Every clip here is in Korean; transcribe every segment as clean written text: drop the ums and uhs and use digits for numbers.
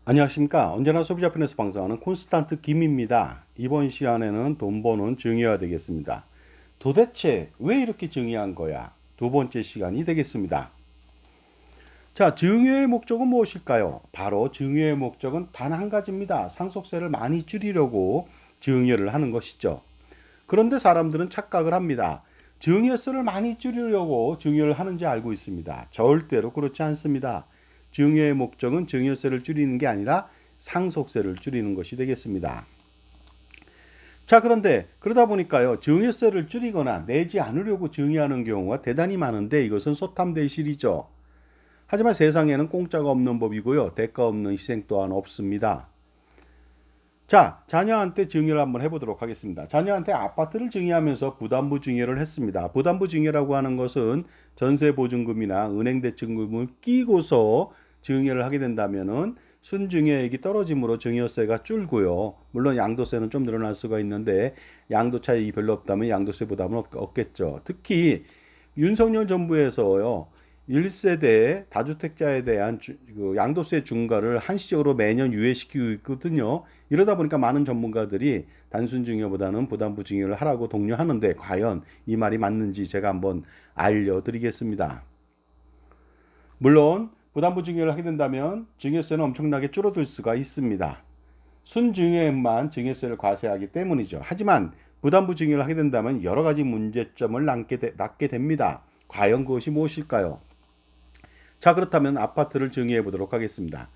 안녕하십니까. 언제나 소비자편에서 방송하는 콘스탄트 김입니다. 이번 시간에는 돈 버는 증여가 되겠습니다. 도대체 왜 이렇게 증여한 거야? 두 번째 시간이 되겠습니다. 자, 증여의 목적은 무엇일까요? 바로 증여의 목적은 단 한 가지입니다. 상속세를 많이 줄이려고 증여를 하는 것이죠. 그런데 사람들은 착각을 합니다. 증여세를 많이 줄이려고 증여를 하는지 알고 있습니다. 절대로 그렇지 않습니다. 증여의 목적은 증여세를 줄이는 게 아니라 상속세를 줄이는 것이 되겠습니다. 자, 그런데 그러다 보니까요, 증여세를 줄이거나 내지 않으려고 증여하는 경우가 대단히 많은데 이것은 소탐대실이죠. 하지만 세상에는 공짜가 없는 법이고요, 대가 없는 희생 또한 없습니다. 자, 자녀한테 증여를 한번 해보도록 하겠습니다. 자녀한테 아파트를 증여하면서 부담부 증여를 했습니다. 부담부 증여라고 하는 것은 전세보증금이나 은행대출금을 끼고서 증여를 하게 된다면은 순증여액이 떨어짐으로 증여세가 줄고요. 물론 양도세는 좀 늘어날 수가 있는데 양도 차익이 별로 없다면 양도세 부담은 없겠죠. 특히 윤석열 정부에서요, 1세대 다주택자에 대한 양도세 중과를 한시적으로 매년 유예시키고 있거든요. 이러다 보니까 많은 전문가들이 단순 증여보다는 부담부 증여를 하라고 독려하는데 과연 이 말이 맞는지 제가 한번 알려드리겠습니다. 물론 부담부 증여를 하게 된다면 증여세는 엄청나게 줄어들 수가 있습니다. 순증여액만 증여세를 과세하기 때문이죠. 하지만 부담부 증여를 하게 된다면 여러 가지 문제점을 낳게 됩니다. 과연 그것이 무엇일까요? 자, 그렇다면 아파트를 증여해 보도록 하겠습니다.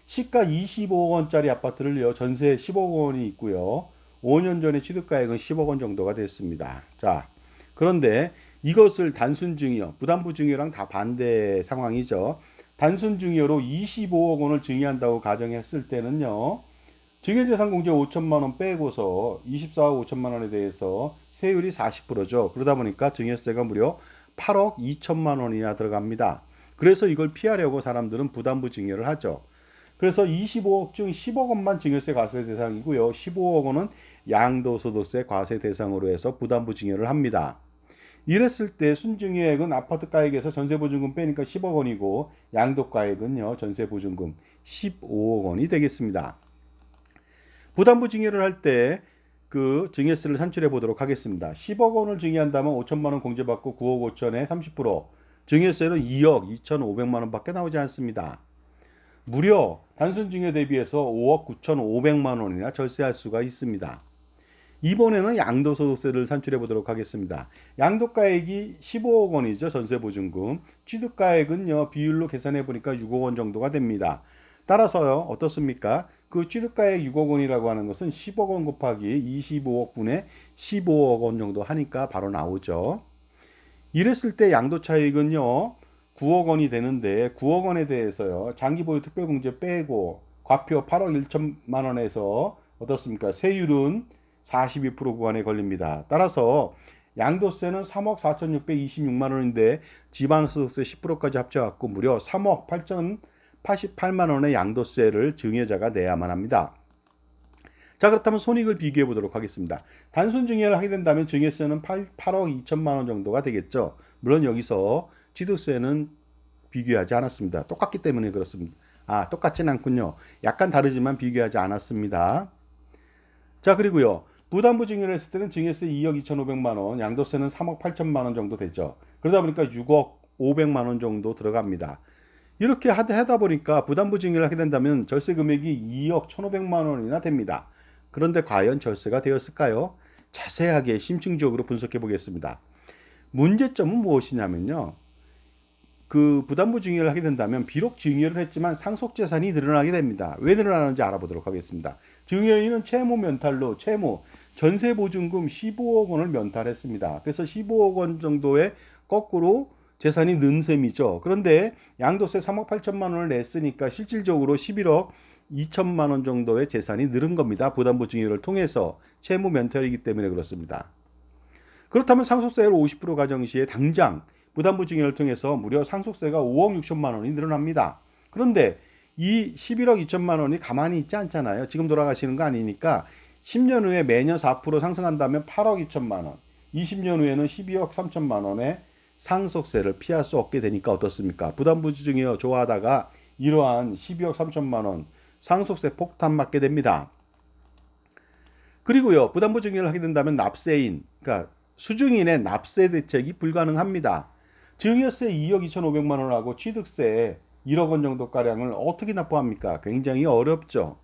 시가 25억 원짜리 아파트를요, 전세 10억 원이 있고요. 5년 전에 취득가액은 10억 원 정도가 됐습니다. 자, 그런데 이것을 단순 증여, 부담부 증여랑 다 반대 상황이죠. 단순 증여로 25억 원을 증여한다고 가정했을 때는요, 증여재산공제 5천만 원 빼고서 24억 5천만 원에 대해서 세율이 40%죠. 그러다 보니까 증여세가 무려 8억 2천만 원이나 들어갑니다. 그래서 이걸 피하려고 사람들은 부담부 증여를 하죠. 그래서 25억 중 10억 원만 증여세 과세 대상이고요. 15억 원은 양도소득세 과세 대상으로 해서 부담부 증여를 합니다. 이랬을 때 순증여액은 아파트가액에서 전세보증금 빼니까 10억 원이고 양도가액은요, 전세보증금 15억 원이 되겠습니다. 부담부 증여를 할 때 그 증여세를 산출해 보도록 하겠습니다. 10억 원을 증여한다면 5천만 원 공제받고 9억 5천에 30%, 증여세는 2억 2,500만 원밖에 나오지 않습니다. 무려 단순 증여 대비해서 5억 9,500만 원이나 절세할 수가 있습니다. 이번에는 양도소득세를 산출해 보도록 하겠습니다. 양도가액이 15억 원이죠. 전세보증금. 취득가액은요, 비율로 계산해 보니까 6억 원 정도가 됩니다. 따라서요, 어떻습니까? 그 취득가액 6억 원이라고 하는 것은 10억 원 곱하기 25억 분의 15억 원 정도 하니까 바로 나오죠. 이랬을 때 양도차익은요, 9억 원이 되는데 9억 원에 대해서요, 장기보유 특별공제 빼고 과표 8억 1천만 원에서 어떻습니까? 세율은 42% 구간에 걸립니다. 따라서 양도세는 3억 4,626만 원인데 지방소득세 10%까지 합쳐갖고 무려 3억 8,088만 원의 양도세를 증여자가 내야만 합니다. 자, 그렇다면 손익을 비교해 보도록 하겠습니다. 단순 증여를 하게 된다면 증여세는 8억 2천만 원 정도가 되겠죠. 물론 여기서 취득세는 비교하지 않았습니다. 똑같기 때문에 그렇습니다. 똑같지는 않군요. 약간 다르지만 비교하지 않았습니다. 자, 그리고요, 부담부 증여를 했을 때는 증여세 2억 2,500만 원, 양도세는 3억 8천만 원 정도 되죠. 그러다 보니까 6억 500만 원 정도 들어갑니다. 이렇게 하다 보니까 부담부 증여를 하게 된다면 절세 금액이 2억 1,500만 원이나 됩니다. 그런데 과연 절세가 되었을까요? 자세하게 심층적으로 분석해 보겠습니다. 문제점은 무엇이냐면요, 그 부담부 증여를 하게 된다면 비록 증여를 했지만 상속재산이 늘어나게 됩니다. 왜 늘어나는지 알아보도록 하겠습니다. 증여인은 채무 면탈로 전세보증금 15억 원을 면탈했습니다. 그래서 15억 원 정도의 거꾸로 재산이 는 셈이죠. 그런데 양도세 3억 8천만 원을 냈으니까 실질적으로 11억 2천만 원 정도의 재산이 늘은 겁니다. 부담부 증여를 통해서 채무 면탈이기 때문에 그렇습니다. 그렇다면 상속세를 50% 가정 시에 당장 부담부 증여를 통해서 무려 상속세가 5억 6천만 원이 늘어납니다. 그런데 이 11억 2천만 원이 가만히 있지 않잖아요. 지금 돌아가시는 거 아니니까 10년 후에 매년 4% 상승한다면 8억 2천만 원, 20년 후에는 12억 3천만 원의 상속세를 피할 수 없게 되니까 어떻습니까? 부담부 증여 좋아하다가 이러한 12억 3천만 원 상속세 폭탄 맞게 됩니다. 그리고요, 부담부 증여를 하게 된다면 납세인, 그러니까 수증인의 납세 대책이 불가능합니다. 증여세 2억 2,500만 원하고 취득세 1억 원 정도가량을 어떻게 납부합니까? 굉장히 어렵죠.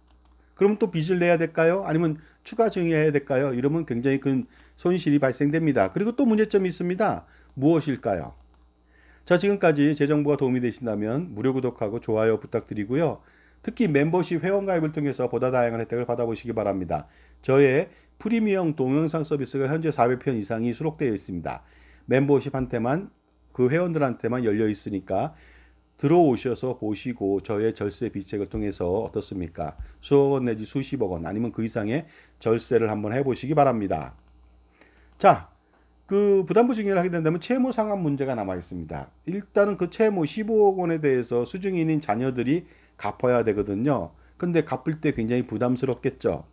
그럼 또 빚을 내야 될까요? 아니면 추가 증여해야 될까요? 이러면 굉장히 큰 손실이 발생됩니다. 그리고 또 문제점이 있습니다. 무엇일까요? 자, 지금까지 제 정보가 도움이 되신다면 무료 구독하고 좋아요 부탁드리고요. 특히 멤버십 회원가입을 통해서 보다 다양한 혜택을 받아보시기 바랍니다. 저의 프리미엄 동영상 서비스가 현재 400편 이상이 수록되어 있습니다. 멤버십한테만, 그 회원들한테만 열려 있으니까 들어오셔서 보시고 저의 절세 비책을 통해서 어떻습니까? 수억 원 내지 수십억 원 아니면 그 이상의 절세를 한번 해보시기 바랍니다. 자, 그 부담부 증여를 하게 된다면 채무 상환 문제가 남아 있습니다. 일단은 그 채무 15억 원에 대해서 수증인인 자녀들이 갚아야 되거든요. 근데 갚을 때 굉장히 부담스럽겠죠.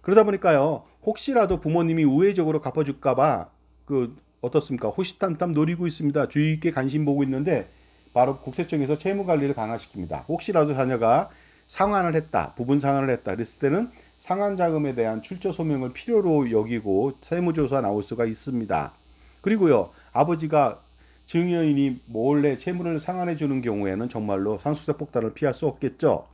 그러다 보니까요, 혹시라도 부모님이 우회적으로 갚아줄까봐 그 어떻습니까? 호시탐탐 노리고 있습니다. 주의 있게 관심 보고 있는데 바로 국세청에서 채무 관리를 강화시킵니다. 혹시라도 자녀가 상환을 했다, 부분 상환을 했다 그랬을 때는 상환 자금에 대한 출처 소명을 필요로 여기고 세무조사 나올 수가 있습니다. 그리고요, 아버지가 증여인이 몰래 채무를 상환해 주는 경우에는 정말로 상속세 폭탄을 피할 수 없겠죠.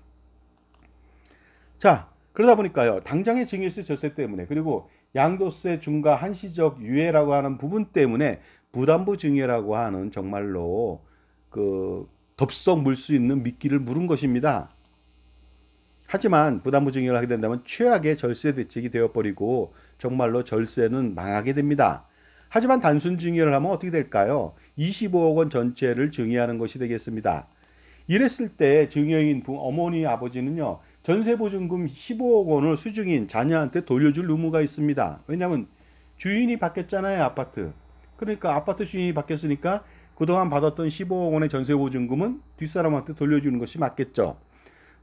자, 그러다 보니까요, 당장의 증여세 절세 때문에, 그리고 양도세 중과 한시적 유예라고 하는 부분 때문에 부담부 증여라고 하는 정말로 그 덥석 물 수 있는 미끼를 물은 것입니다. 하지만 부담부 증여를 하게 된다면 최악의 절세 대책이 되어버리고 정말로 절세는 망하게 됩니다. 하지만 단순 증여를 하면 어떻게 될까요? 25억 원 전체를 증여하는 것이 되겠습니다. 이랬을 때 증여인 어머니 아버지는요, 전세보증금 15억 원을 수증인 자녀한테 돌려줄 의무가 있습니다. 왜냐하면 주인이 바뀌었잖아요, 아파트. 그러니까 아파트 주인이 바뀌었으니까 그동안 받았던 15억 원의 전세보증금은 뒷사람한테 돌려주는 것이 맞겠죠.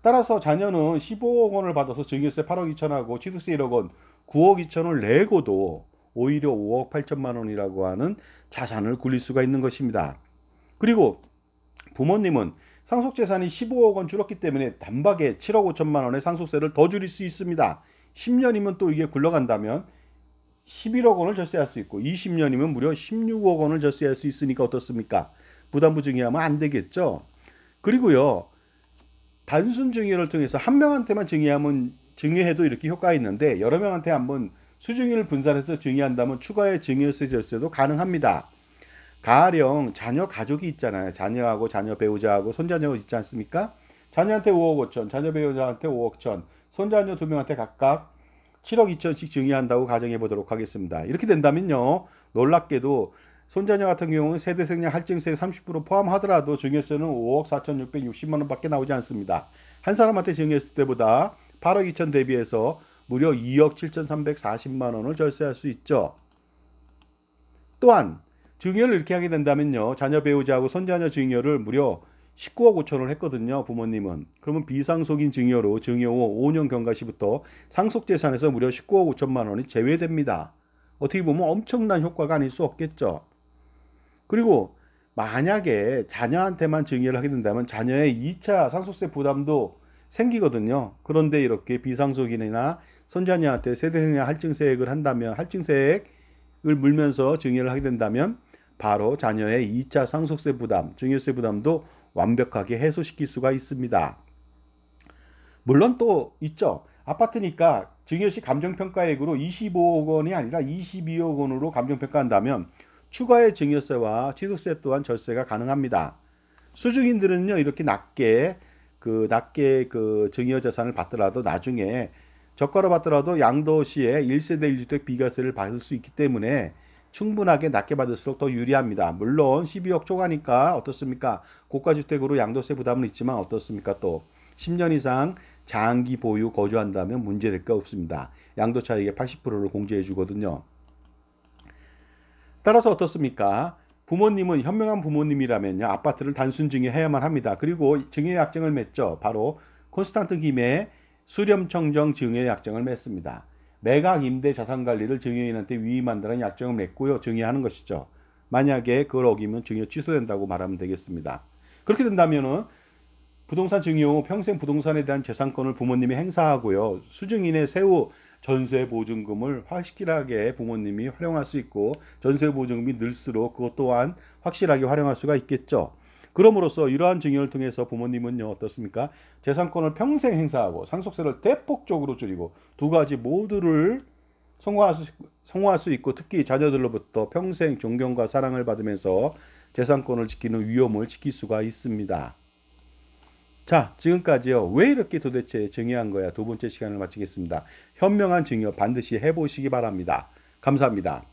따라서 자녀는 15억 원을 받아서 증여세 8억 2천하고 취득세 1억 원, 9억 2천을 내고도 오히려 5억 8천만 원이라고 하는 자산을 굴릴 수가 있는 것입니다. 그리고 부모님은 상속재산이 15억 원 줄었기 때문에 단박에 7억 5천만 원의 상속세를 더 줄일 수 있습니다. 10년이면 또 이게 굴러간다면 11억 원을 절세할 수 있고 20년이면 무려 16억 원을 절세할 수 있으니까 어떻습니까? 부담부 증여하면 안 되겠죠. 그리고요, 단순 증여를 통해서 한 명한테만 증여해도 이렇게 효과가 있는데 여러 명한테 한번 수증여를 분산해서 증여한다면 추가의 증여세 절세도 가능합니다. 가령 자녀 가족이 있잖아요. 자녀하고 자녀 배우자하고 손자녀가 있지 않습니까? 자녀한테 5억 5천, 자녀 배우자한테 5억 천, 손자녀 2명한테 각각 7억 2천씩 증여한다고 가정해 보도록 하겠습니다. 이렇게 된다면요, 놀랍게도 손자녀 같은 경우는 세대생량 할증세 30% 포함하더라도 증여세는 5억 4,660만 원밖에 나오지 않습니다. 한 사람한테 증여했을 때보다 8억 2천 대비해서 무려 2억 7,340만 원을 절세할 수 있죠. 또한 증여를 이렇게 하게 된다면요, 자녀 배우자하고 손자녀 증여를 무려 19억 5천을 했거든요, 부모님은. 그러면 비상속인 증여로 증여 후 5년 경과 시부터 상속재산에서 무려 19억 5천만 원이 제외됩니다. 어떻게 보면 엄청난 효과가 아닐 수 없겠죠. 그리고 만약에 자녀한테만 증여를 하게 된다면 자녀의 2차 상속세 부담도 생기거든요. 그런데 이렇게 비상속인이나 손자녀한테 세대생량 할증세액을 한다면, 할증세액을 물면서 증여를 하게 된다면 바로 자녀의 2차 상속세 부담, 증여세 부담도 완벽하게 해소시킬 수가 있습니다. 물론 또 있죠. 아파트니까 증여시 감정평가액으로 25억 원이 아니라 22억 원으로 감정평가한다면 추가의 증여세와 취득세 또한 절세가 가능합니다. 수증인들은요, 이렇게 낮게 그 증여 재산을 받더라도 나중에 저가로 받더라도 양도시에 1세대 1주택 비과세를 받을 수 있기 때문에 충분하게 낮게 받을수록 더 유리합니다. 물론 12억 초과니까 어떻습니까? 고가주택으로 양도세 부담은 있지만 어떻습니까? 또 10년 이상 장기 보유 거주한다면 문제될 게 없습니다. 양도 차익의 80%를 공제해 주거든요. 따라서 어떻습니까? 부모님은 현명한 부모님이라면요, 아파트를 단순 증여해야만 합니다. 그리고 증여 약정을 맺죠. 바로 콘스탄트 김의 수렴청정 증여 약정을 맺습니다. 매각 임대 자산 관리를 증여인한테 위임한다는 약정을 맺고요, 증여하는 것이죠. 만약에 그걸 어기면 증여 취소된다고 말하면 되겠습니다. 그렇게 된다면은 부동산 증여 후 평생 부동산에 대한 재산권을 부모님이 행사하고요. 수증인의 세후 전세 보증금을 확실하게 부모님이 활용할 수 있고 전세 보증금이 늘수록 그것 또한 확실하게 활용할 수가 있겠죠. 그럼으로써 이러한 증여를 통해서 부모님은요 어떻습니까? 재산권을 평생 행사하고 상속세를 대폭적으로 줄이고 두 가지 모두를 성공할 수 있고 특히 자녀들로부터 평생 존경과 사랑을 받으면서 재산권을 지키는 위험을 지킬 수가 있습니다. 자, 지금까지요. 왜 이렇게 도대체 증여한 거야? 두 번째 시간을 마치겠습니다. 현명한 증여 반드시 해보시기 바랍니다. 감사합니다.